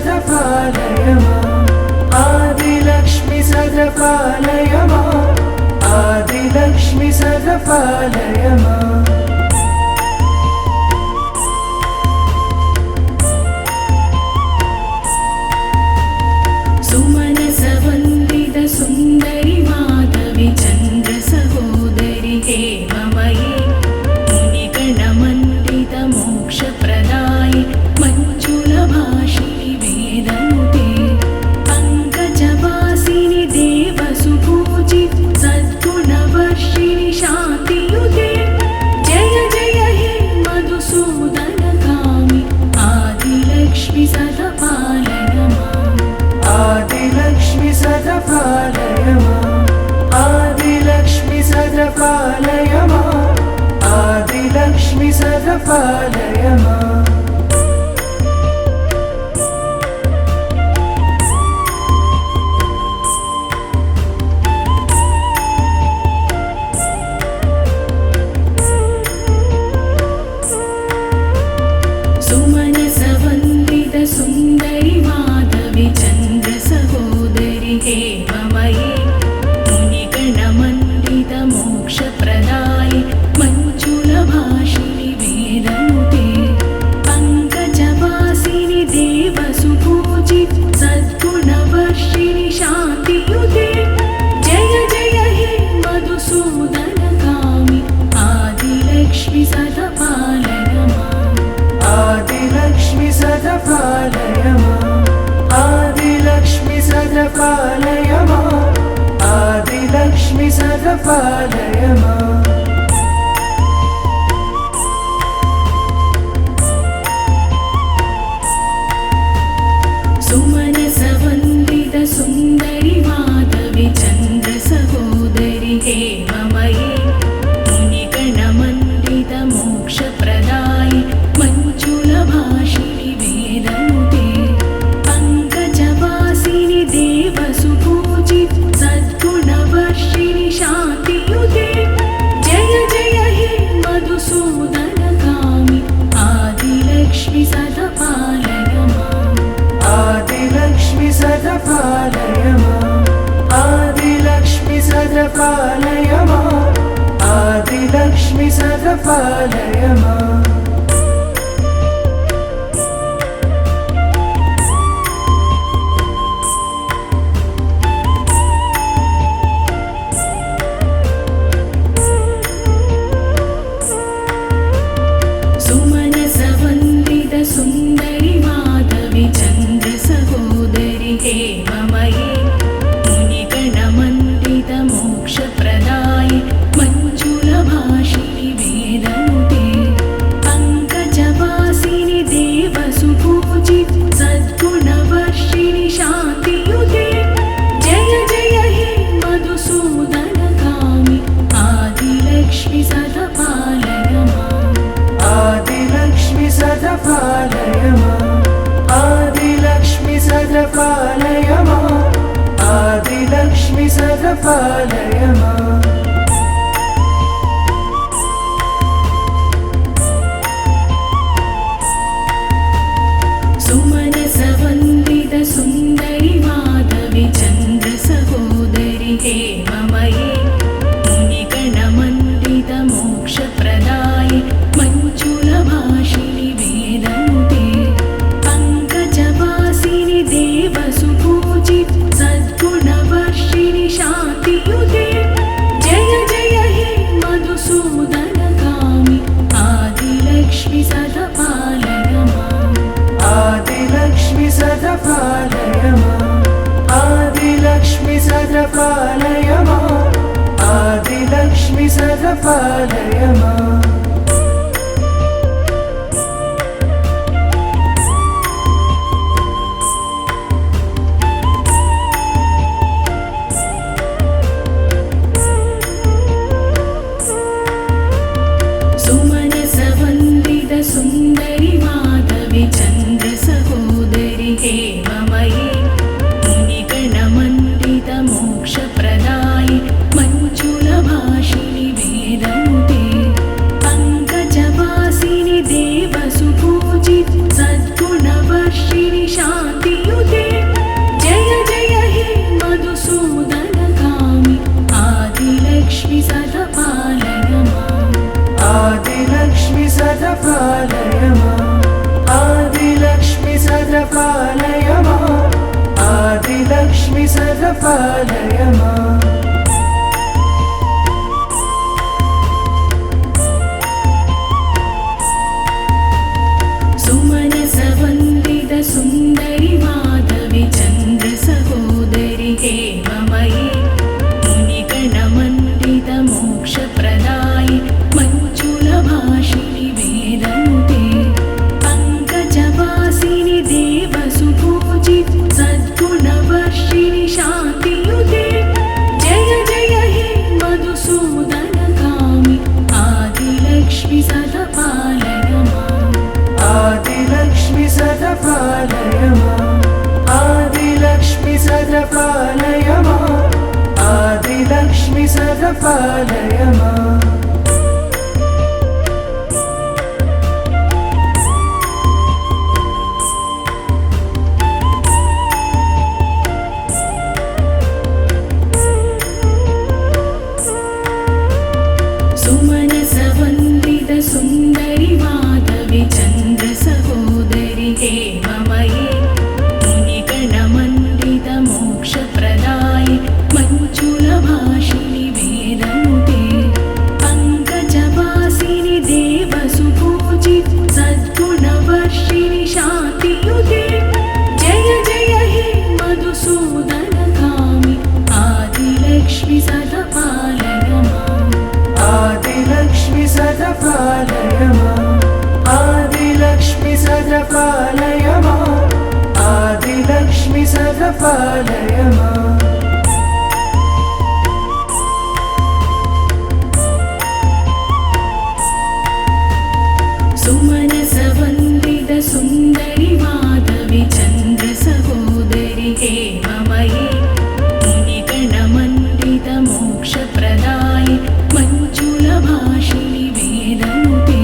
सदा पालय माम् आदिलक्ष्मी सदा पालय माम् आदिलक्ष्मी सदा पालय माम् सुमनसवन्दित सुन्दरि माधवि चन्द्र सहोदरि हेममयि मुनिगणमण्डित मोक्षप्रदायि मञ्जुलभाषिणि वेदनुते पङ्कजवासिनि देवसुपूजि सद्गुणवर्षिणि शान्तियुते जय जय हे मधुसूदनकामि आदिलक्ष्मी सदा पालय माम् आदिलक्ष्मी सदा पालय माम् आदिलक्ष्मी सदा पालय माम् आदिलक्ष्मी सदा पालय माम् सुमनसवन्दित सुन्दरि माधवि चन्द्र सहोदरि हेममयि मुनिगणमण्डित मोक्षप्रदायि मञ्जुलभाषिणि वेदनुते पङ्कजवासिनि देवसुपूजि सद्गुणवर्षिणि शान्तियुते जय जय हे मधुसूदनकामि आदिलक्ष्मी सदा पालय माम् आदिलक्ष्मी सदा पालय माम् आदिलक्ष्मी सदा पालय माम् आदिलक्ष्मी सदा पालय माम् सुमनसवन्दित सुन्दरि माधवि चन्द्र सहोदरि हेममयि मुनिगणमण्डित मोक्षप्रदायि मञ्जुलभाषिणि वेदनुते पङ्कजवासिनि देवसुपूजि सद्गुणवर्षिणि शान्तियुते जय जय हे मधुसूदनकामि आदिलक्ष्मी सदा पालय माम् आदिलक्ष्मी सदा पालय माम् आदिलक्ष्मी सदा पालय माम् आदिलक्ष्मी सदा पालय माम् सुमनसवन्दित सुन्दरि माधवि चन्द्र सहोदरि हेममयि मुनिगणमण्डित मोक्षप्रदायि मञ्जुलभाषिणि वेदनुते पङ्कजवासिनि देवसुपूजि सद्गुणवर्षिणि शान्तियुते जय जय हे मधुसूदनकामि आदिलक्ष्मी सदा पालय माम् आदिलक्ष्मी सदा पालय माम् आदिलक्ष्मी सदा पालय माम् आदिलक्ष्मी सदा पालय माम् सुमनसवन्दित सुन्दरि माधवि चन्द्र सहोदरि हेममयि मुनिगणमण्डित मोक्षप्रदायि मञ्जुलभाषिणि वेदनुते पङ्कजवासिनि देवसुपूजि सद्गुणवर्षिणि शान्तियुते जय जय हे मधुसूदनकामि आदिलक्ष्मी सदा पालय माम् आदिलक्ष्मी सदा पालय माम् आदिलक्ष्मी सदा पालय माम् आदिलक्ष्मी सदा पालय माम् सुमनसवन्दित सुन्दरि माधवि चन्द्र सहोदरि हेममयि मुनिगणमण्डित मोक्षप्रदायि मञ्जुलभाषिणि वेदनुते पालय माम् आदिलक्ष्मी सदा पालय माम् आदिलक्ष्मी सदा पालय माम् सुन्दरि माधवी चन्द्र सहोदरि हेममयी मुनिगणमण्डित मोक्षप्रदायि मञ्जुलभाषिणि वेदनुते पङ्कजवासिनि देवसुपूजि सद्गुणवर्षिणि शान्तियुते जय जय हे मधुसूदनकामि आदिलक्ष्मी सदा पालय माम् आदिलक्ष्मी सदा पालय माम् आदिलक्ष्मी सदा पालय माम् आदिलक्ष्मी सदा पालय माम् सुमनसवन्दित सुन्दरि माधवी चन्द्र सहोदरि हेममयी मुनिगणमण्डित मोक्षप्रदायि मञ्जुलभाषिणि वेदनुते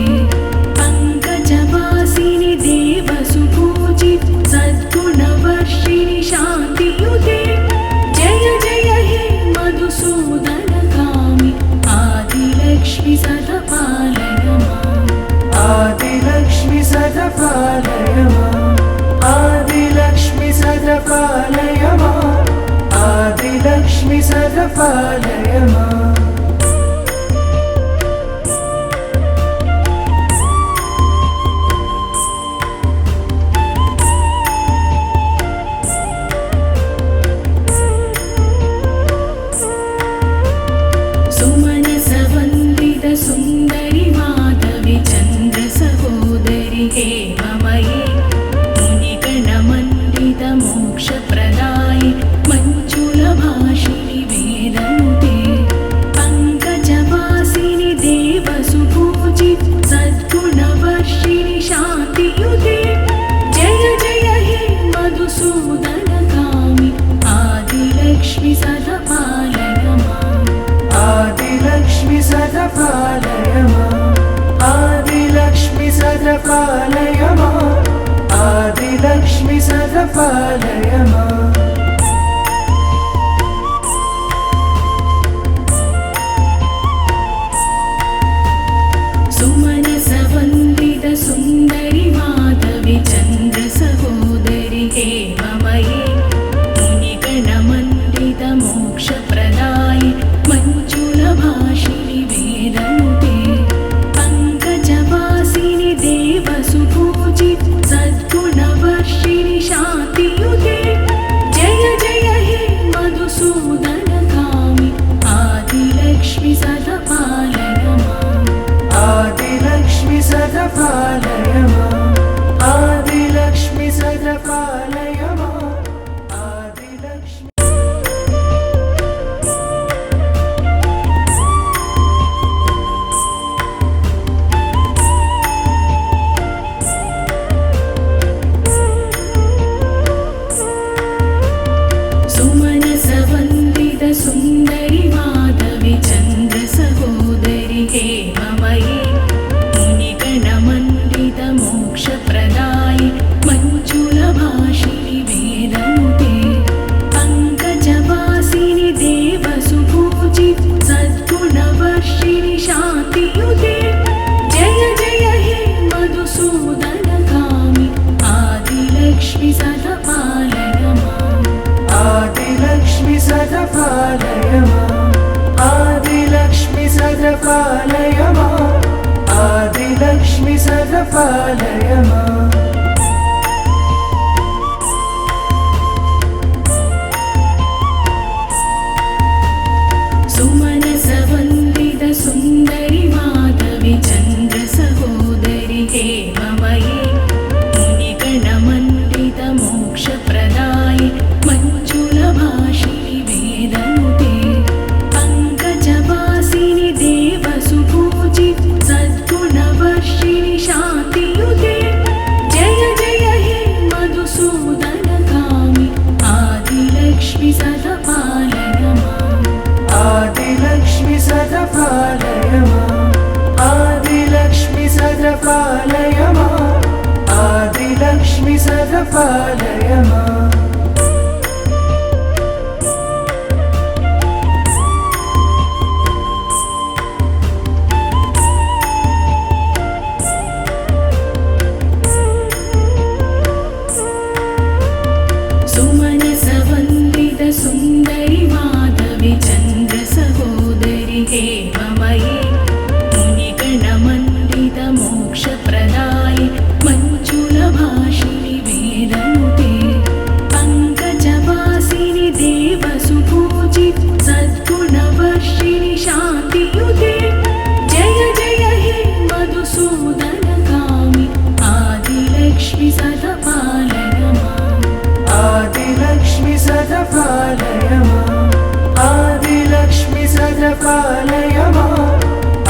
पङ्कजवासिनि देवसुपूजि सद्गुणवर्षिणि शान्तियुते जय जय हे मधुसूदनकामि आदिलक्ष्मी सदा पालय माम् आदिलक्ष्मी सदा पालय माम् आदिलक्ष्मी सदा पालय माम् आदिलक्ष्मी सदा पालय माम् सुमनसवन्दित सुन्दरि माधवी चन्द्र सहोदरि हेममयी मुनिगणमण्डित मोक्षप्रदायि मञ्जुलभाषिणि वेदनुते पङ्कजवासिनि देवसुपूजि सद्गुणवर्षिणि शान्तियुते जय जय हे मधुसूदनकामि आदिलक्ष्मी सदा पालय माम् आदिलक्ष्मी सदा पालय माम् आदिलक्ष्मी सदा पालय माम् आदिलक्ष्मी सदा पालय माम् सुमनसवन्दित सुन्दरि माधवी चन्द्र सहोदरि हेममयी मुनिगणमण्डित मोक्षप्रदायि मञ्जुलभाषिणि वेदनुते पङ्कजवासिनि देवसुपूजि सद्गुणवर्षिणि शान्तियुते जय जय हे मधुसूदनकामि आदिलक्ष्मी सदा पालय माम् आदिलक्ष्मी सदा पालय माम् आदिलक्ष्मी सदा पालय माम् आदिलक्ष्मी सुमनसवन्दित सुन्दरि माधवी चन्द्र सहोदरि हेममयी मुनिगणमण्डित मोक्षप्रदायि मञ्जुलभाषिणि वेदनुते पङ्कजवासिनि देवसुपूजि सद्गुणवर्षिणि शान्तियुते जय जय हे मधुसूदनकामि आदिलक्ष्मी सदा पालय माम् आदिलक्ष्मी सदा पालय माम् आदिलक्ष्मी सदा पालय माम् आदिलक्ष्मी सदा पालय माम् सुमनसवन्दित सुन्दरि माधवी चन्द्र सहोदरि हेममयी मुनिगणमण्डित मोक्षप्रदायि मञ्जुलभाषिणि वेदनुते पङ्कजवासिनि देवसुपूजि सद्गुणवर्षिणि शान्तियुते मधुसूदनकामि आदिलक्ष्मि सदा पालय माम् आदिलक्ष्मि सदा पालय माम् आदिलक्ष्मि सदा पालय माम् आदिलक्ष्मि सदा पालय माम् सुन्दरि माधवि चन्द्र सहोदरि हेममयि मुनिगणमण्डित मोक्षप्रदायि मञ्जुलभाषिणि वेदनुते पङ्कजवासिनि देवसुपूजि सद्गुणवर्षिणि शान्तियुते जय जय हे मधुसूदनकामि आदिलक्ष्मि सदा पालय माम् आदिलक्ष्मि सदा पालय माम् आदिलक्ष्मि सदा पालय माम्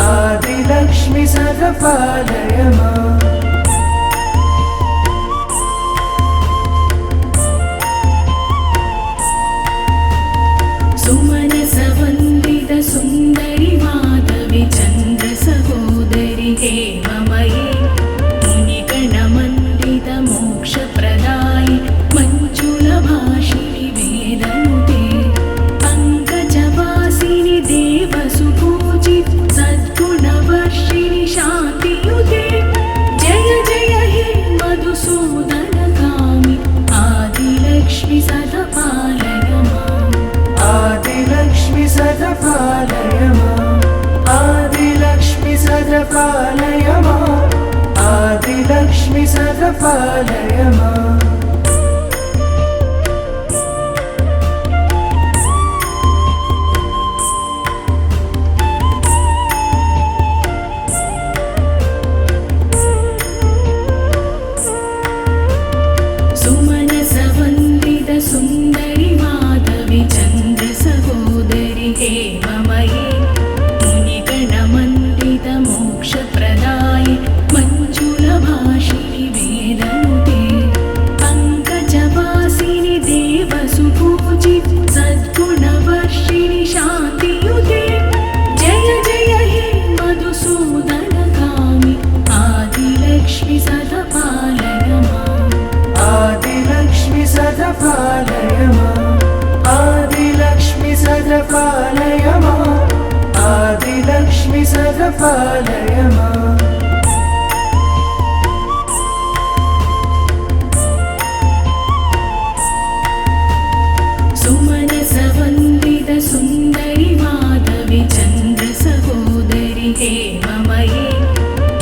आदिलक्ष्मि सदा पालय माम् सुमनसवन्दित सुन्दरि माधवि चन्द्र सहोदरि हेममयि मुनिगणमण्डित मोक्षप्रदायि मञ्जुलभाषिणि वेदनुते पङ्कजवासिनि देवसुपूजि सद्गुणवर्षिणि शान्तियुते जय जय हे मधुसूदनकामि आदिलक्ष्मि सदा पालय माम् आदिलक्ष्मि सदा पालय माम् आदिलक्ष्मि सदा पालय माम् आदिलक्ष्मि सदा पालय माम् सुमनसवन्दित सुन्दरि माधवि चन्द्र सहोदरि हेममयि मुनिगणमण्डित मोक्षप्रदायि मञ्जुलभाषिणि वेदनुते पङ्कजवासिनि देवसुपूजि सद्गुणवर्षिणि शान्तियुते जय जय हे मधुसूदनकामि आदिलक्ष्मि सदा पालय माम् आदिलक्ष्मि सदा पालय माम् आदिलक्ष्मि सदा पालय माम् आदिलक्ष्मि सदा पालय माम् सुमनसवन्दित सुन्दरि माधवि चन्द्र सहोदरि हेममयि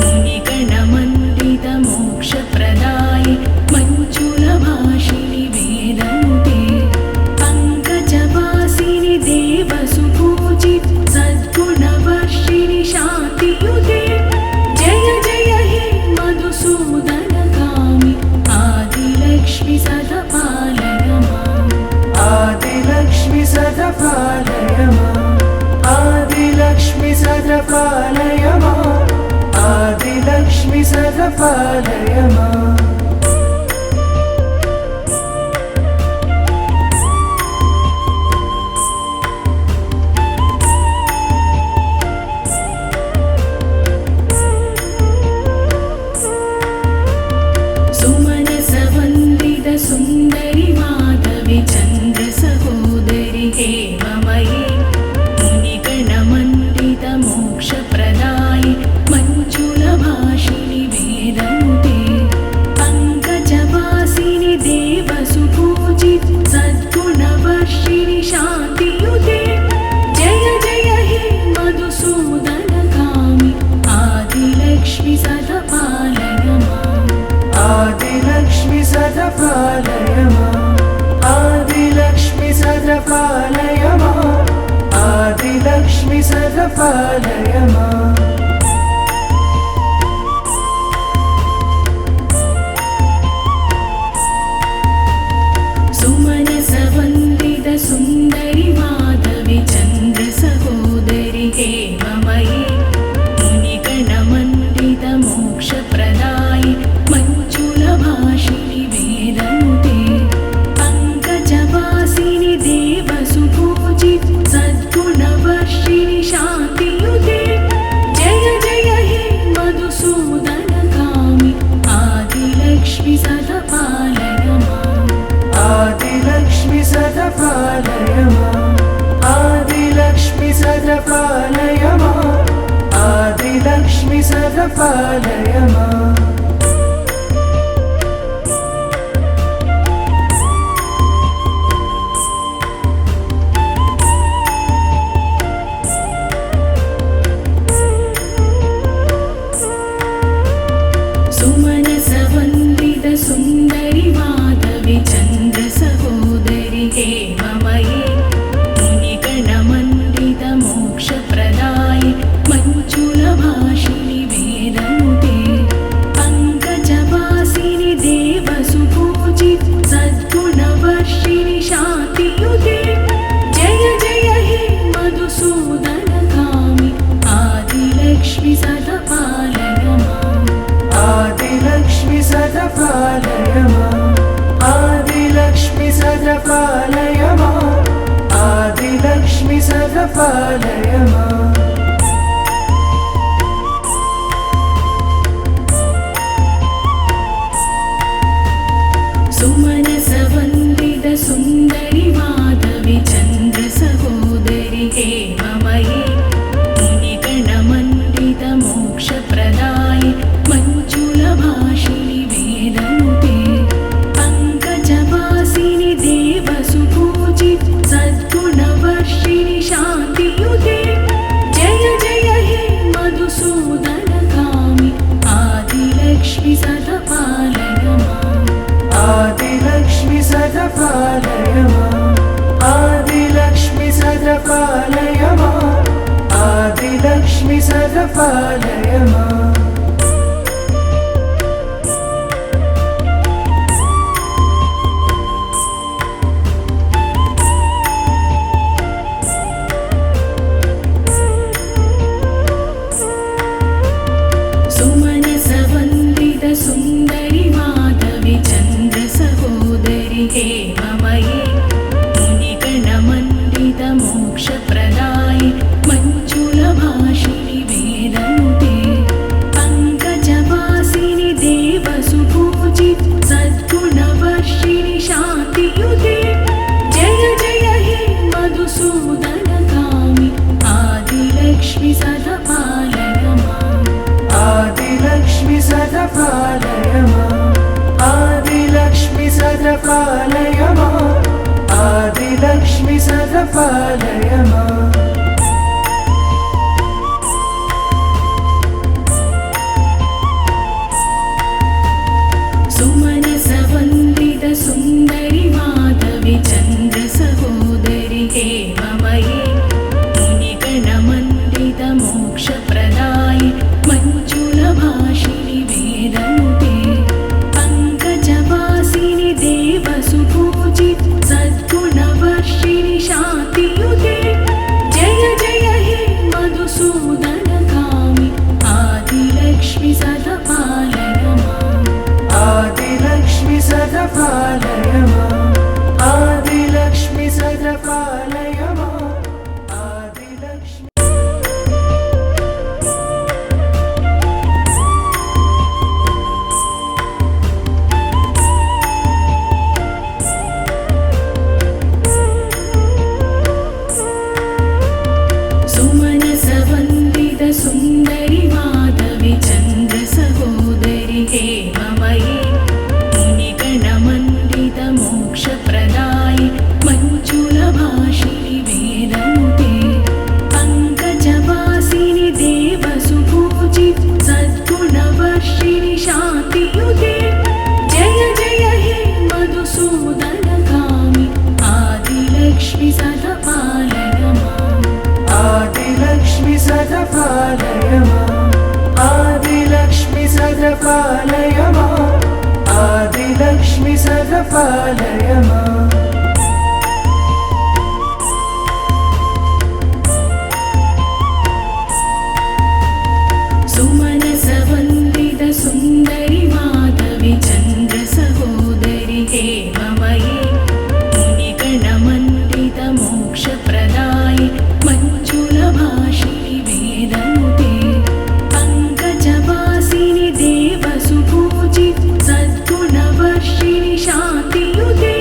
मुनिगणमण्डित मोक्षप्रदायि मञ्जुलभाषिणि वेदनुते पङ्कजवासिनि देवसुपूजि सद्गुणवर्षिणि शान्तियुते जय जय हे मधुसूदनकामि आदिलक्ष्मि सदा पालय माम् आदिलक्ष्मि सदा पालय माम् आदिलक्ष्मि सदा पालय माम् आदिलक्ष्मि सदा पालय माम् सुमनसवन्दित सुन्दरि माधवि चन्द्र सहोदरि हेममयि मुनिगणमण्डित मोक्षप्रदायि मञ्जुलभाषिणि वेदनुते पङ्कजवासिनि देवसुपूजि सद्गुणवर्षिणि शान्तियुते जय जय हे मधुसूदनकामि आदिलक्ष्मि सदा पालय माम् आदिलक्ष्मि सदा पालय माम् आदिलक्ष्मि सदा पालय माम् आदिलक्ष्मि सदा पालय माम् सुमनसवन्दित सुन्दरि माधवि चन्द्र सहोदरि हेममयि मुनिगणमण्डित मोक्षप्रदायि मञ्जुलभाषिणि वेदनुते सदा पालय माम् आदिलक्ष्मी सदा पालय माम् आदिलक्ष्मी सदा पालय माम् सुन्दरि माधवी चन्द्र सहोदरि हेममयी मुनिगणमण्डित मोक्षप्रदायि मञ्जुलभाषिणि वेदनुते पङ्कजवासिनि देवसुपूजि सद्गुणवर्षिणि शान्तियुते जय जय हे मधुसूदनकामि आदिलक्ष्मी सदा पालय माम् आदिलक्ष्मी सदा पालय माम् आदिलक्ष्मी सदा पालय माम् आदिलक्ष्मी सदा पालय माम् सुमनसवन्दित सुन्दरि माधवी चन्द्र सहोदरि हेममयी मुनिगणमण्डित मोक्षप्रदायि मञ्जुलभाषिणि वेदनुते पङ्कजवासिनि देवसुपूजि सद्गुणवर्षिणि शान्तियुते जय जय हे मधुसूदनकामि आदिलक्ष्मी सदा पालय माम् आदिलक्ष्मी सदा पालय माम् आदिलक्ष्मी सदा पालय माम् आदिलक्ष्मी सदा पालय माम् सुमनसवन्दित सुन्दरि माधवी चन्द्र सहोदरि हेममयी मुनिगणमण्डित मोक्षप्रदायि मञ्जुलभाषिणि वेदनुते पङ्कजवासिनि देवसुपूजि सद्गुणवर्षिणि शान्तियुते जय जय हे मधुसूदनकामि आदिलक्ष्मी सदा पालय माम् आदिलक्ष्मी सदा पालय माम् आदिलक्ष्मी सदा पालय माम् आदिलक्ष्मी सदा पालय माम् सुमनसवन्दित सुन्दरि माधवी चन्द्र सहोदरि हेममयी मुनिगणमण्डित मोक्षप्रदायि मञ्जुलभाषिणि वेदनुते पङ्कजवासिनि देवसुपूजि सद्गुणवर्षिणि शान्तियुते जय जय हे मधुसूदनकामि आदिलक्ष्मी सदा पालय माम् आदिलक्ष्मी सदा पालय माम् आदिलक्ष्मी सदा पालय माम् आदिलक्ष्मी सुमनसवन्दित सुन्दरि माधवी चन्द्र सहोदरि हेममयी मुनिगणमण्डित मोक्षप्रदायि मञ्जुलभाषिणि वेदनुते पङ्कजवासिनि देवसुपूजि सद्गुणवर्षिणि शान्तियुते जय जय हे मधुसूदनकामि आदिलक्ष्मी सदा पालय माम् आदिलक्ष्मी सदा पालय माम् आदिलक्ष्मी सदा पालय माम् आदिलक्ष्मी सदा पालय माम् सुमनसवन्दित सुन्दरि माधवी चन्द्र सहोदरि हेममयी मुनिगणमण्डित मोक्षप्रदायि मञ्जुलभाषिणि वेदनुते पङ्कजवासिनि देवसुपूजि सद्गुणवर्षिणि शान्तियुते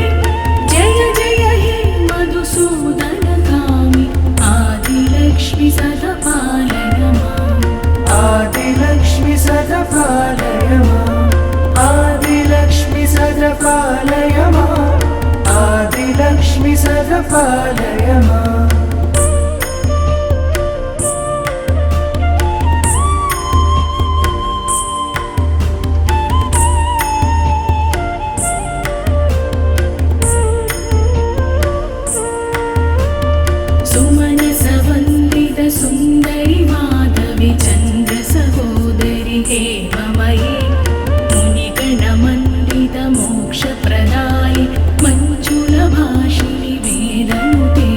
सदा पालय माम् सुन्दरि माधवी चन्द्र सहोदरि हेममयी मुनिगणमण्डित मोक्षप्रदायि मञ्जुलभाषिणि वेदनुते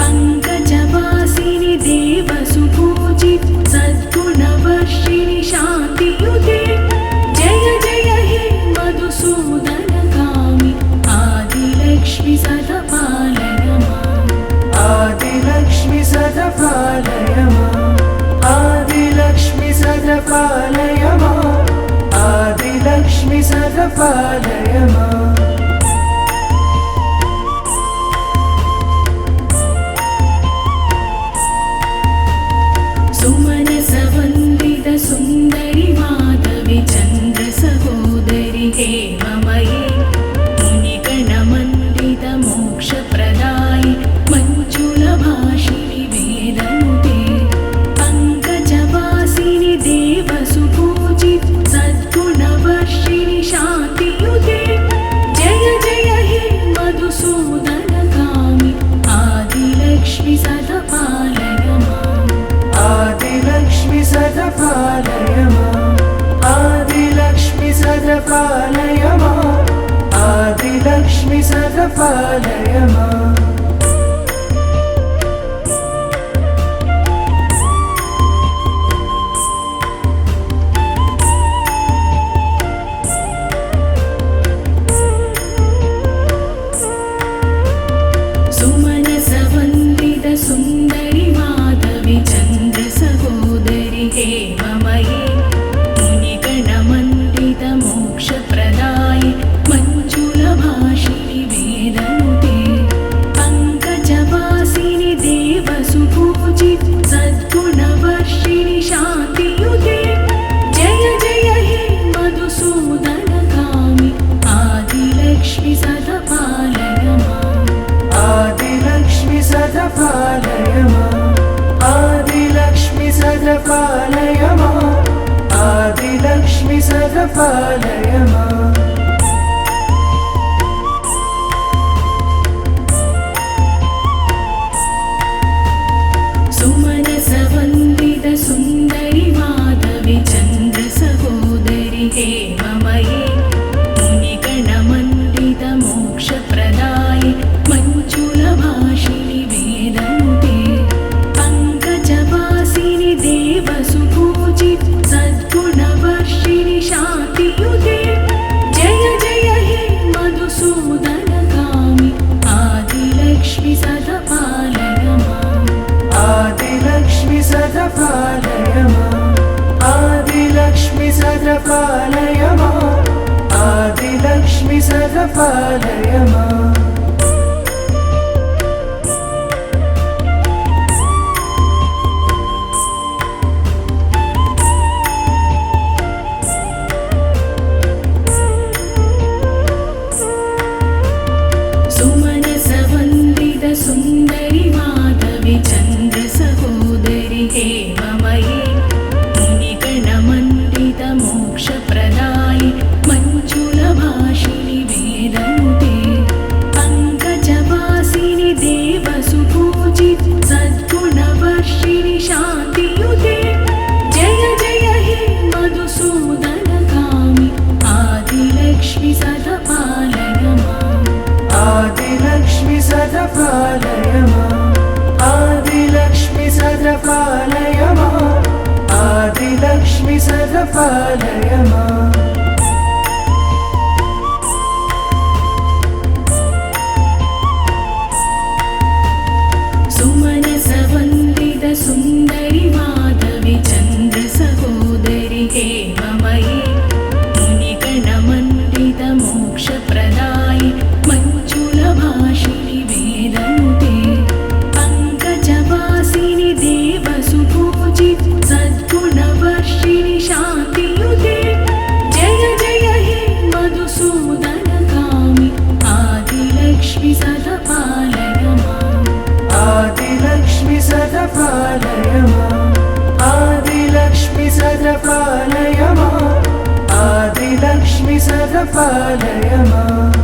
पङ्कजवासिनि देवसुपूजि सद्गुणवर्षिणि शान्तियुते जय जय हे मधुसूदनगामि आदिलक्ष्मि सदा पालय माम् आदिलक्ष्मि सदा पालय माम् आदिलक्ष्मि सदा पालय माम् आदिलक्ष्मि सदा पालय माम् सुमनसवन्दित सुन्दरि माधवी चन्द्र सहोदरि हेममयी मुनिगणमण्डित मोक्षप्रदायि मञ्जुलभाषिणि वेदनुते पङ्कजवासिनि देवसुपूजि सद्गुणवर्षिणि शान्तियुते जय जय हे मधुसूदनगामि आदिलक्ष्मि सदा पालय माम् आदिलक्ष्मि सदा पालय माम् आदिलक्ष्मि सदा पालय माम् आदिलक्ष्मि सदा पालय माम् सुमनसवन्दित सुन्दरि माधवी चन्द्र सहोदरि हेममयी मुनिगणमण्डित मोक्षप्रदायि मञ्जुलभाषिणि वेदनुते पङ्कजवासिनि देवसुपूजि सद्गुणवर्षिणि शान्तियुते जय जय हे मधुसूदनगामि आदिलक्ष्मि सदा पालय माम् आदिलक्ष्मि सदा पालय माम् आदिलक्ष्मि सदा पालय माम् आदिलक्ष्मि सदा पालय माम् सुमनसवन्दित सुन्दरि माधवी चन्द्र सहोदरि हेममयी मुनिगणमण्डित मोक्षप्रदायि मञ्जुलभाषिणि वेदनुते पङ्कजवासिनि देवसुपूजि सद्गुणवर्षिणि शान्तियुते जय जय हे मधुसूदनगामि आदिलक्ष्मि सदा पालय माम् आदिलक्ष्मि सदा पालय माम् आदिलक्ष्मि सदा पालय माम् आदिलक्ष्मि सदा पालय माम् सुमनसवन्दित सुन्दरि माधवी चन्द्र सहोदरि हेममयी मुनिगणमण्डित मोक्षप्रदायि मञ्जुलभाषिणि वेदनुते पङ्कजवासिनि देवसुपूजि सद्गुणवर्षिणि शान्तियुते जय जय हे मधुसूदनगामि आदिलक्ष्मि सदा पालय माम् आदिलक्ष्मि सदा पालय माम् आदिलक्ष्मि सदा पालय माम् आदिलक्ष्मि सदा पालय माम् सुमनसवन्दित सुन्दरि माधवी चन्द्र सहोदरि हेममयी मुनिगणमण्डित मोक्षप्रदायि मञ्जुलभाषिणि वेदनुते पङ्कजवासिनि देवसुपूजि सद्गुणवर्षिणि शान्तियुते जय सदा पालय माम्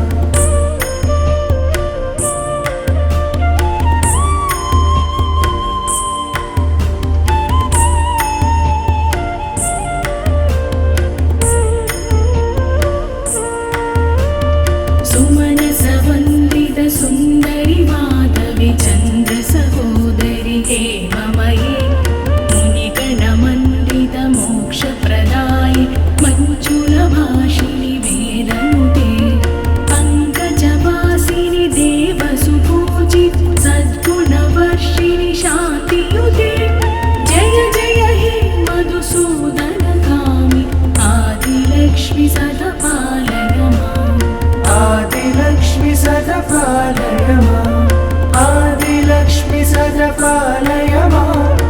सुमनसवन्दित सुन्दरि माधवि चन्द्र सहोदरि हेममयि मुनिगणमण्डित मोक्षप्रदायि मञ्जुलभाषिणि वेदनुते पङ्कजवासिनि देवसुपूजि सद्गुणवर्षिणि शान्तियुते जय जय हे मधुसूदनकामि आदिलक्ष्मि सदा पालय माम् आदिलक्ष्मि सदा पालय माम् आदिलक्ष्मि सदा पालय माम्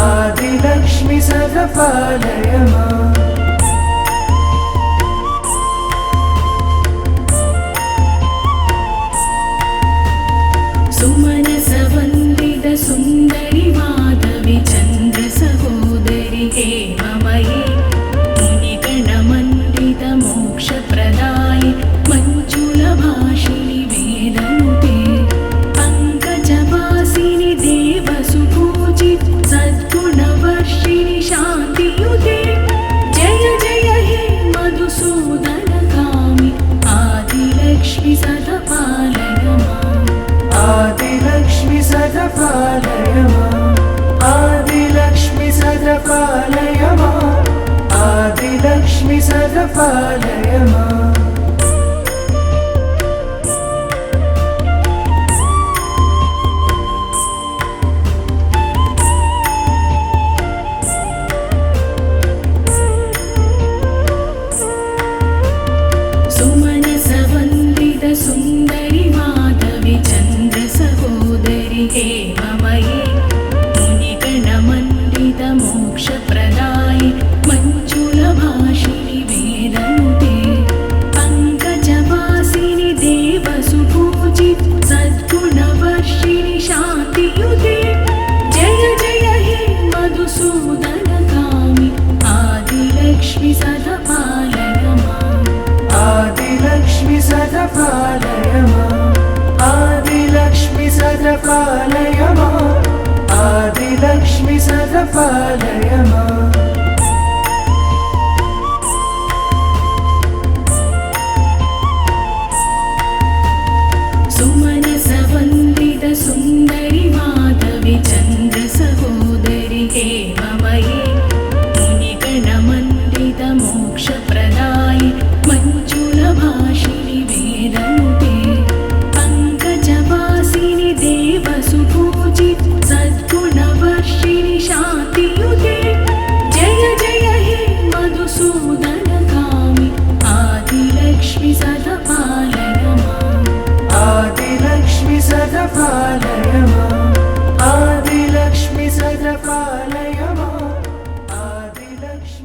आदिलक्ष्मि सदा पालय माम् सुमनसवन्दित सुन्दरि माधवि चन्द्र सहोदरि हेममयि मुनिगणमण्डित मोक्षप्रदायि मञ्जुलभाषिणि वेदनुते पङ्कजवासिनि देवसुपूजि सद्गुणवर्षिणि शान्तियुते जय जय हे मधुसूदनकामि आदिलक्ष्मि सदा पालय माम् आदिलक्ष्मि सदा पालय माम् आदिलक्ष्मि सदा पालय माम् आदिलक्ष्मि सदा पालय माम् सुमनसवन्दित सुन्दरि माधवि चन्द्र सहोदरि हेममयि मुनिगणमण्डित मोक्षप्रदायि मञ्जुलभाषिणि वेदनुते पङ्कजवासिनि देवसुपूजि सद्गुणवर्षिणि शान्तियुते जय जय हे मधुसूदनकामि आदिलक्ष्मि सदा पालय माम् आदिलक्ष्मि सदा पालय माम् आदिलक्ष्मि सदा पालय माम् आदिलक्ष्मि सदा पालय माम् सुमनसवन्दित सुन्दरि माधवि चन्द्र सहोदरि हेममयि मुनिगणमण्डित मोक्षप्रदायि मञ्जुलभाषिणि वेदनुते पङ्कजवासिनि देवसुपूजि सद्गुणवर्षिणि शान्तियुते जय जय हे मधुसूदनकामि आदिलक्ष्मि सदा पालय माम् आदिलक्ष्मि सदा पालय